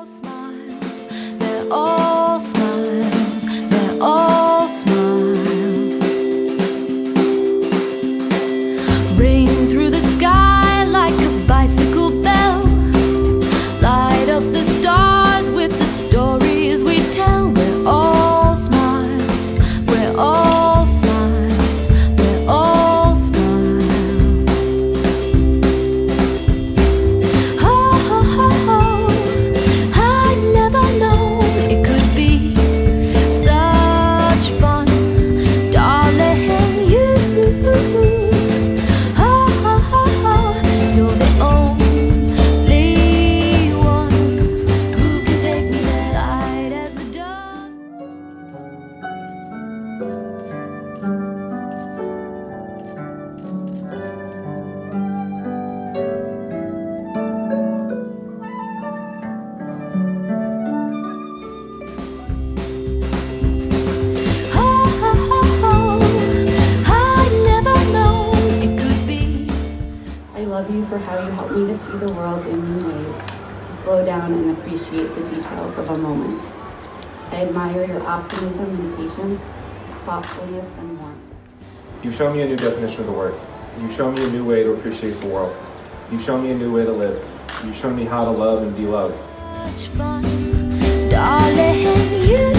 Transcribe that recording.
smiles, they're all smiles, they're all smiles. Ring through the sky like a bicycle bell. Light up the stars with the stories we tell. We're all smiles, we're all smiles, we're all smiles. Oh, oh, oh, oh. I never known it could be such fun, darling, you. Oh, oh, oh, oh. You're the only one who can take me there, light as the dawn. Oh, oh, oh, oh. I never known it could be. I love you for how you help me to see the world in new ways, to slow down and appreciate the details of a moment. I admire your optimism and patience, thoughtfulness and warmth. You show me a new definition of the word. You show me a new way to appreciate the world. You show me a new way to live. You show me how to love and be loved. Such fun, darling, you.